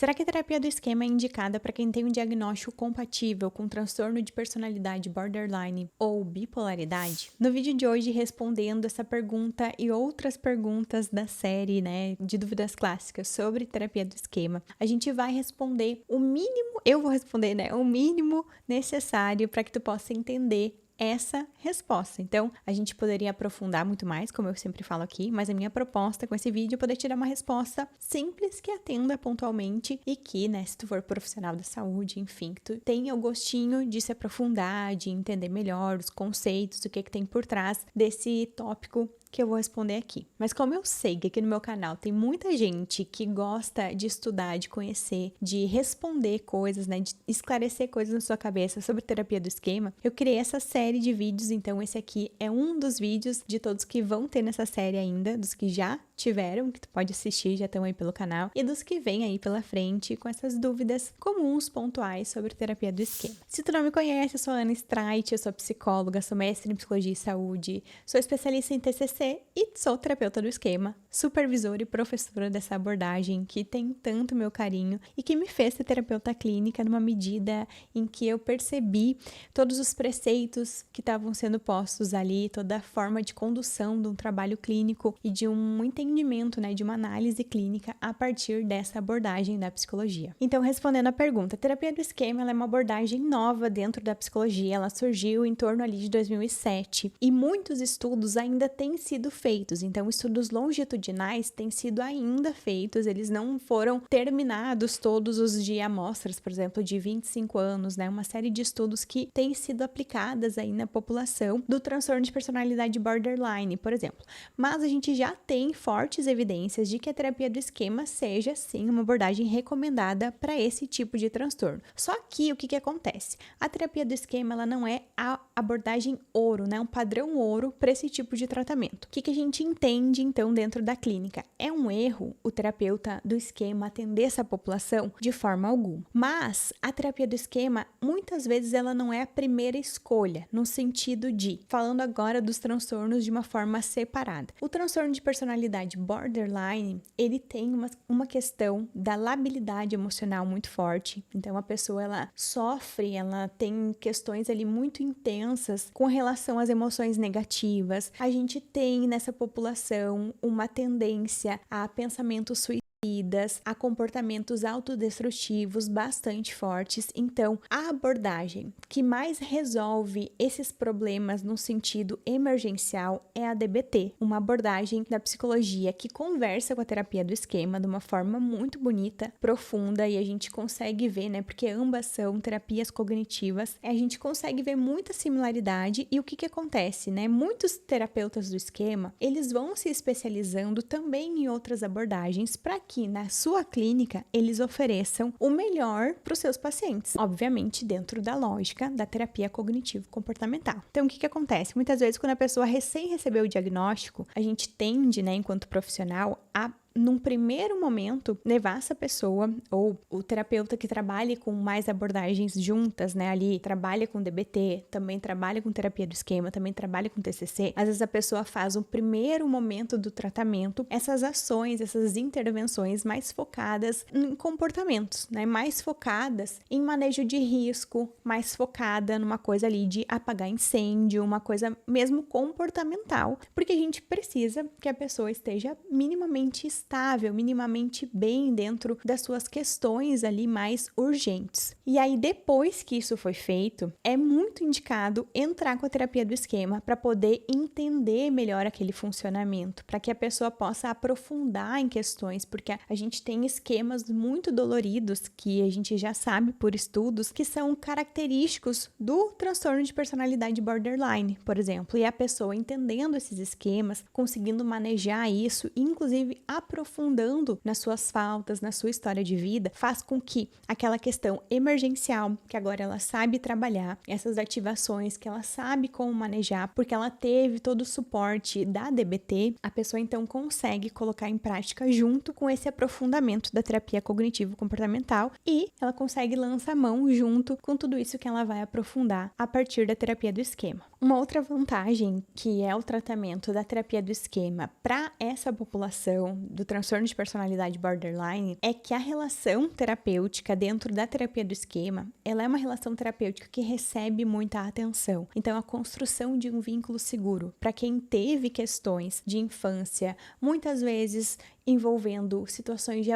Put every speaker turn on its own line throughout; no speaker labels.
Será que a terapia do esquema é indicada para quem tem um diagnóstico compatível com transtorno de personalidade borderline ou bipolaridade? No vídeo de hoje, respondendo essa pergunta e outras perguntas da série, de dúvidas clássicas sobre terapia do esquema, a gente vai responder o mínimo, eu vou responder, o mínimo necessário para que tu possa entender essa resposta. Então, a gente poderia aprofundar muito mais, como eu sempre falo aqui, mas a minha proposta com esse vídeo é poder tirar uma resposta simples que atenda pontualmente e que, se tu for profissional da saúde, enfim, que tu tenha o gostinho de se aprofundar, de entender melhor os conceitos, o que tem por trás desse tópico que eu vou responder aqui. Mas como eu sei que aqui no meu canal tem muita gente que gosta de estudar, de conhecer, de responder coisas, de esclarecer coisas na sua cabeça sobre terapia do esquema, eu criei essa série de vídeos, então esse aqui é um dos vídeos de todos que vão ter nessa série ainda, dos que já tiveram, que tu pode assistir, já estão aí pelo canal, e dos que vêm aí pela frente com essas dúvidas comuns, pontuais sobre terapia do esquema. Se tu não me conhece, eu sou a Ana Streit, eu sou psicóloga, sou mestre em psicologia e saúde, sou especialista em TCC e sou terapeuta do esquema, supervisora e professora dessa abordagem que tem tanto meu carinho e que me fez ser terapeuta clínica numa medida em que eu percebi todos os preceitos que estavam sendo postos ali, toda a forma de condução de um trabalho clínico e de um entendimento, de uma análise clínica a partir dessa abordagem da psicologia. Então, respondendo à pergunta, a terapia do esquema ela é uma abordagem nova dentro da psicologia, ela surgiu em torno ali de 2007 e muitos estudos ainda têm sido feitos, então estudos longitudinais têm sido ainda feitos, eles não foram terminados todos os de amostras, por exemplo, de 25 anos, uma série de estudos que têm sido aplicadas aí na população do transtorno de personalidade borderline, por exemplo. Mas a gente já tem fortes evidências de que a terapia do esquema seja, sim, uma abordagem recomendada para esse tipo de transtorno. Só que o que acontece? A terapia do esquema ela não é a abordagem ouro, um padrão ouro para esse tipo de tratamento. O que a gente entende, então, dentro da clínica? É um erro o terapeuta do esquema atender essa população de forma alguma. Mas a terapia do esquema, muitas vezes, ela não é a primeira escolha, no sentido de, falando agora dos transtornos de uma forma separada. O transtorno de personalidade borderline, ele tem uma questão da labilidade emocional muito forte. Então, a pessoa, ela sofre, ela tem questões ali muito intensas com relação às emoções negativas. A gente tem nessa população uma tendência a pensamentos suicidas, a comportamentos autodestrutivos bastante fortes. Então, a abordagem que mais resolve esses problemas no sentido emergencial é a DBT, uma abordagem da psicologia que conversa com a terapia do esquema de uma forma muito bonita, profunda, e a gente consegue ver, porque ambas são terapias cognitivas, a gente consegue ver muita similaridade. E o que acontece, Muitos terapeutas do esquema, eles vão se especializando também em outras abordagens para que na sua clínica eles ofereçam o melhor para os seus pacientes, obviamente dentro da lógica da terapia cognitivo-comportamental. Então, o que acontece? Muitas vezes, quando a pessoa recém recebeu o diagnóstico, a gente tende, enquanto profissional, a num primeiro momento, levar essa pessoa, ou o terapeuta que trabalhe com mais abordagens juntas, ali, trabalha com DBT, também trabalha com terapia do esquema, também trabalha com TCC, às vezes a pessoa faz um primeiro momento do tratamento, essas ações, essas intervenções mais focadas em comportamentos, mais focadas em manejo de risco, mais focada numa coisa ali de apagar incêndio, uma coisa mesmo comportamental, porque a gente precisa que a pessoa esteja minimamente estável, minimamente bem dentro das suas questões ali mais urgentes. E aí, depois que isso foi feito, é muito indicado entrar com a terapia do esquema para poder entender melhor aquele funcionamento, para que a pessoa possa aprofundar em questões, porque a gente tem esquemas muito doloridos que a gente já sabe por estudos que são característicos do transtorno de personalidade borderline, por exemplo, e a pessoa entendendo esses esquemas, conseguindo manejar isso, inclusive aprofundando nas suas faltas, na sua história de vida, faz com que aquela questão emergencial, que agora ela sabe trabalhar, essas ativações que ela sabe como manejar, porque ela teve todo o suporte da DBT, a pessoa então consegue colocar em prática junto com esse aprofundamento da terapia cognitivo-comportamental e ela consegue lançar a mão junto com tudo isso que ela vai aprofundar a partir da terapia do esquema. Uma outra vantagem que é o tratamento da terapia do esquema para essa população questão do transtorno de personalidade borderline é que a relação terapêutica dentro da terapia do esquema, ela é uma relação terapêutica que recebe muita atenção. Então, a construção de um vínculo seguro para quem teve questões de infância, muitas vezes envolvendo situações de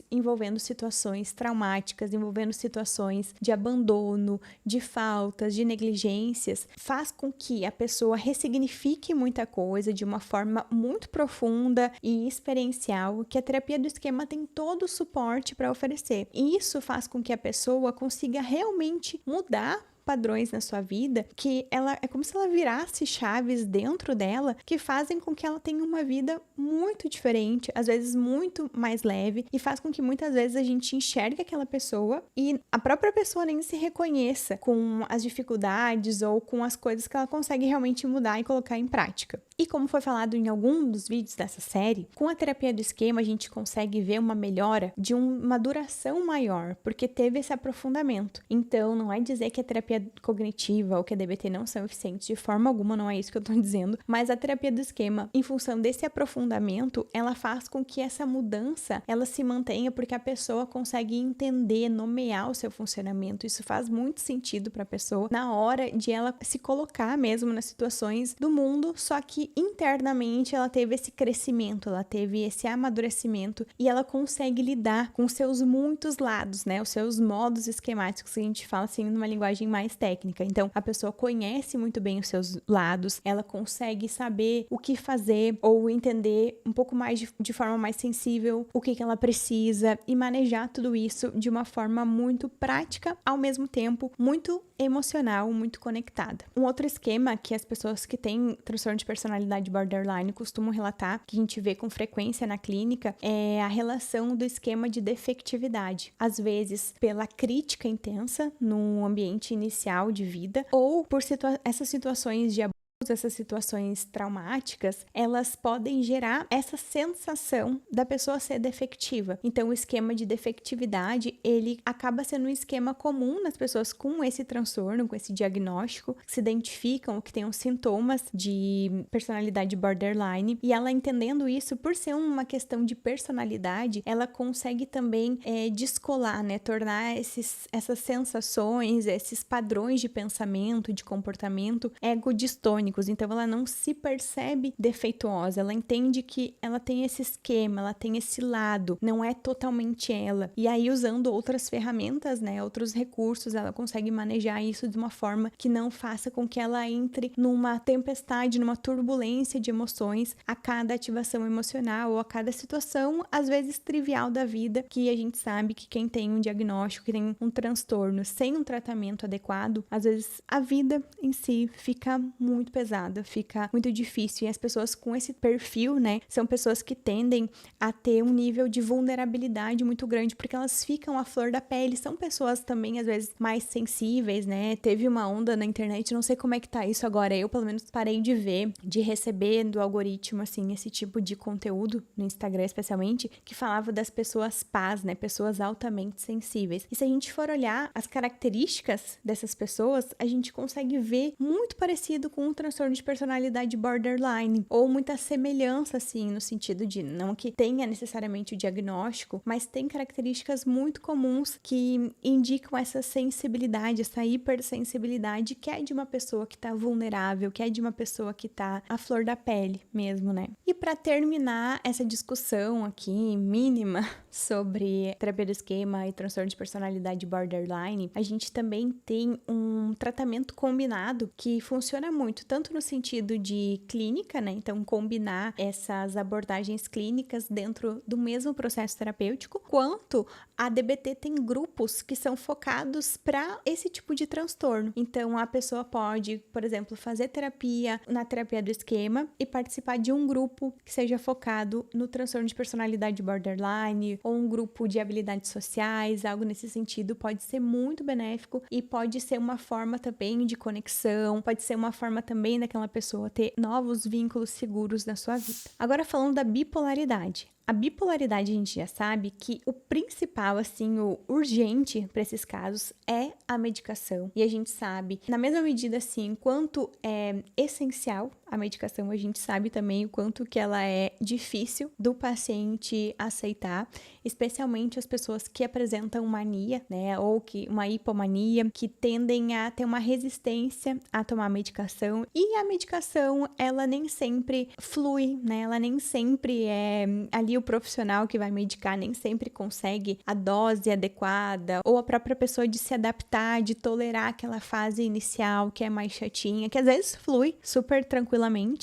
envolvendo situações traumáticas, envolvendo situações de abandono, de faltas, de negligências, faz com que a pessoa ressignifique muita coisa de uma forma muito profunda e experiencial, que a terapia do esquema tem todo o suporte para oferecer. E isso faz com que a pessoa consiga realmente mudar padrões na sua vida, que ela é como se ela virasse chaves dentro dela que fazem com que ela tenha uma vida muito diferente, às vezes muito mais leve, e faz com que muitas vezes a gente enxergue aquela pessoa e a própria pessoa nem se reconheça com as dificuldades ou com as coisas que ela consegue realmente mudar e colocar em prática. E como foi falado em algum dos vídeos dessa série, com a terapia do esquema a gente consegue ver uma melhora de uma duração maior, porque teve esse aprofundamento. Então, não é dizer que a terapia cognitiva ou que a DBT não são eficientes, de forma alguma, não é isso que eu tô dizendo, mas a terapia do esquema, em função desse aprofundamento, ela faz com que essa mudança, ela se mantenha, porque a pessoa consegue entender, nomear o seu funcionamento. Isso faz muito sentido para a pessoa na hora de ela se colocar mesmo nas situações do mundo, só que internamente ela teve esse crescimento, ela teve esse amadurecimento e ela consegue lidar com seus muitos lados, né? Os seus modos esquemáticos, que a gente fala assim numa linguagem mais técnica. Então, a pessoa conhece muito bem os seus lados, ela consegue saber o que fazer ou entender um pouco mais de forma mais sensível o que ela precisa e manejar tudo isso de uma forma muito prática, ao mesmo tempo muito emocional, muito conectada. Um outro esquema que as pessoas que têm transtorno de personalidade borderline costumam relatar, que a gente vê com frequência na clínica, é a relação do esquema de defectividade. Às vezes, pela crítica intensa no ambiente inicial de vida, ou por essas situações de essas situações traumáticas, elas podem gerar essa sensação da pessoa ser defectiva. Então, o esquema de defectividade, ele acaba sendo um esquema comum nas pessoas com esse transtorno, com esse diagnóstico, que se identificam, que tenham sintomas de personalidade borderline, e ela entendendo isso, por ser uma questão de personalidade, ela consegue também descolar, né, tornar essas sensações, esses padrões de pensamento, de comportamento ego-distônicos. Então, ela não se percebe defeituosa, ela entende que ela tem esse esquema, ela tem esse lado, não é totalmente ela. E aí, usando outras ferramentas, né, outros recursos, ela consegue manejar isso de uma forma que não faça com que ela entre numa tempestade, numa turbulência de emoções a cada ativação emocional ou a cada situação, às vezes trivial da vida, que a gente sabe que quem tem um diagnóstico, que tem um transtorno sem um tratamento adequado, às vezes a vida em si fica muito pesada, fica muito difícil, e as pessoas com esse perfil, né, são pessoas que tendem a ter um nível de vulnerabilidade muito grande, porque elas ficam à flor da pele, são pessoas também, às vezes, mais sensíveis, né, teve uma onda na internet, não sei como é que tá isso agora, eu pelo menos parei de ver, de receber do algoritmo, assim, esse tipo de conteúdo, no Instagram especialmente, que falava das pessoas paz, né, pessoas altamente sensíveis, e se a gente for olhar as características dessas pessoas, a gente consegue ver muito parecido com um transtorno de personalidade borderline, ou muita semelhança, assim, no sentido de não que tenha necessariamente o diagnóstico, mas tem características muito comuns que indicam essa sensibilidade, essa hipersensibilidade que é de uma pessoa que tá vulnerável, que é de uma pessoa que tá à flor da pele mesmo, né? E para terminar essa discussão aqui, mínima, sobre terapia do esquema e transtorno de personalidade borderline, a gente também tem um tratamento combinado que funciona muito, tanto no sentido de clínica, né? Então, combinar essas abordagens clínicas dentro do mesmo processo terapêutico, quanto a DBT tem grupos que são focados para esse tipo de transtorno. Então, a pessoa pode, por exemplo, fazer terapia na terapia do esquema e participar de um grupo que seja focado no transtorno de personalidade borderline, ou um grupo de habilidades sociais, algo nesse sentido pode ser muito benéfico e pode ser uma forma também de conexão, pode ser uma forma também daquela pessoa ter novos vínculos seguros na sua vida. Agora, falando da bipolaridade. A bipolaridade a gente já sabe que o principal, assim, o urgente para esses casos é a medicação. E a gente sabe, na mesma medida, assim, quanto é essencial a medicação, a gente sabe também o quanto que ela é difícil do paciente aceitar, especialmente as pessoas que apresentam mania, né, ou que uma hipomania, que tendem a ter uma resistência a tomar medicação. E a medicação, ela nem sempre flui, né, ela nem sempre é ali o profissional que vai medicar, nem sempre consegue a dose adequada, ou a própria pessoa de se adaptar, de tolerar aquela fase inicial que é mais chatinha, que às vezes flui super tranquilamente,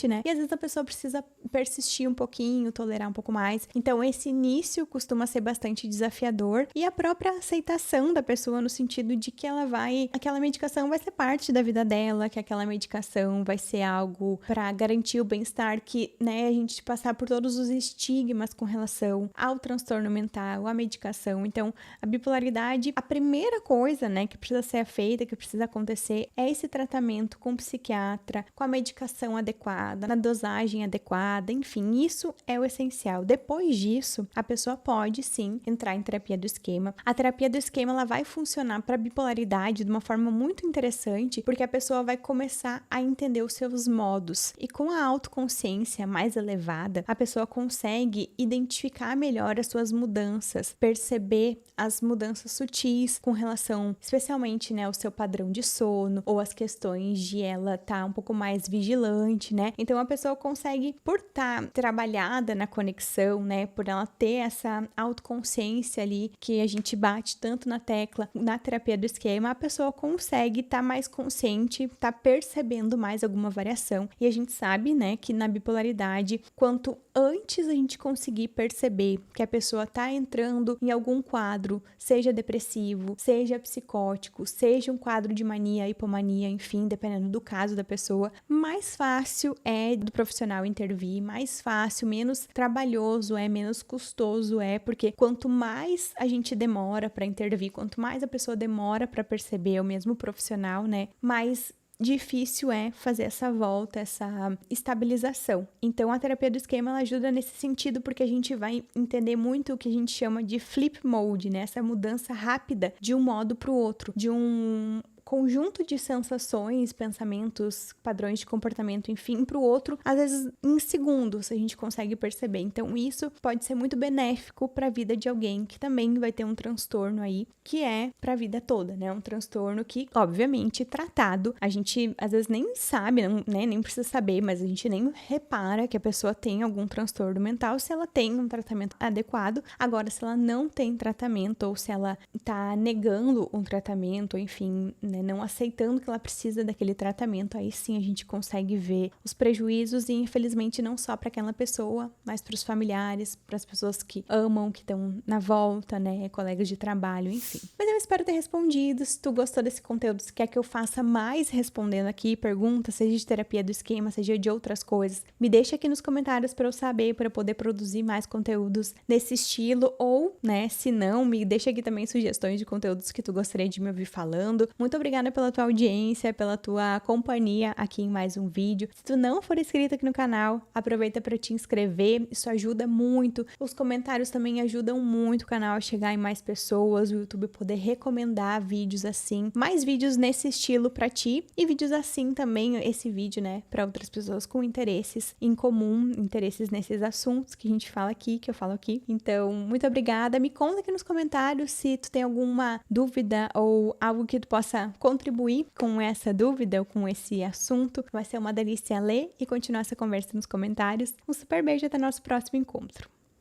né? E às vezes a pessoa precisa persistir um pouquinho, tolerar um pouco mais. Então esse início costuma ser bastante desafiador, e a própria aceitação da pessoa no sentido de que aquela medicação vai ser parte da vida dela, que aquela medicação vai ser algo para garantir o bem-estar, que, né, a gente passar por todos os estigmas com relação ao transtorno mental, à medicação. Então, a bipolaridade, a primeira coisa, né, que precisa ser feita, que precisa acontecer, é esse tratamento com o psiquiatra, com a medicação adequada, na dosagem adequada, enfim, isso é o essencial. Depois disso, a pessoa pode, sim, entrar em terapia do esquema. A terapia do esquema, ela vai funcionar para bipolaridade de uma forma muito interessante, porque a pessoa vai começar a entender os seus modos. E com a autoconsciência mais elevada, a pessoa consegue identificar melhor as suas mudanças, perceber as mudanças sutis com relação, especialmente, né, ao seu padrão de sono, ou as questões de ela estar um pouco mais vigilante, né? Então a pessoa consegue, por estar trabalhada na conexão, né, por ela ter essa autoconsciência ali que a gente bate tanto na tecla na terapia do esquema, a pessoa consegue estar mais consciente, estar percebendo mais alguma variação. E a gente sabe, né, que na bipolaridade, quanto antes a gente conseguir perceber que a pessoa está entrando em algum quadro, seja depressivo, seja psicótico, seja um quadro de mania, hipomania, enfim, dependendo do caso da pessoa, mais fácil é do profissional intervir, mais fácil, menos trabalhoso é, menos custoso é, porque quanto mais a gente demora para intervir, quanto mais a pessoa demora para perceber, o mesmo profissional, né, mais difícil é fazer essa volta, essa estabilização. Então, a terapia do esquema, ela ajuda nesse sentido, porque a gente vai entender muito o que a gente chama de flip mode, né? Essa mudança rápida de um modo para o outro, de um conjunto de sensações, pensamentos, padrões de comportamento, enfim, para o outro, às vezes em segundos a gente consegue perceber. Então, isso pode ser muito benéfico para a vida de alguém que também vai ter um transtorno aí, que é para a vida toda, né? Um transtorno que, obviamente, tratado, a gente às vezes nem sabe, não, né? Nem precisa saber, mas a gente nem repara que a pessoa tem algum transtorno mental se ela tem um tratamento adequado. Agora, se ela não tem tratamento, ou se ela tá negando um tratamento, enfim, né, não aceitando que ela precisa daquele tratamento, aí sim a gente consegue ver os prejuízos, e infelizmente não só para aquela pessoa, mas para os familiares, para as pessoas que amam, que estão na volta, né, colegas de trabalho, enfim. Mas eu espero ter respondido. Se tu gostou desse conteúdo, se quer que eu faça mais respondendo aqui perguntas, seja de terapia do esquema, seja de outras coisas, me deixa aqui nos comentários para eu saber, para eu poder produzir mais conteúdos nesse estilo, ou, né, se não, me deixa aqui também sugestões de conteúdos que tu gostaria de me ouvir falando. Muito obrigada pela tua audiência, pela tua companhia aqui em mais um vídeo. Se tu não for inscrito aqui no canal, aproveita para te inscrever, isso ajuda muito. Os comentários também ajudam muito o canal a chegar em mais pessoas, o YouTube poder recomendar vídeos assim, mais vídeos nesse estilo para ti, e vídeos assim também, esse vídeo, né, para outras pessoas com interesses em comum, interesses nesses assuntos que a gente fala aqui, que eu falo aqui. Então, muito obrigada. Me conta aqui nos comentários se tu tem alguma dúvida ou algo que tu possa contribuir com essa dúvida ou com esse assunto. Vai ser uma delícia ler e continuar essa conversa nos comentários. Um super beijo, até nosso próximo encontro.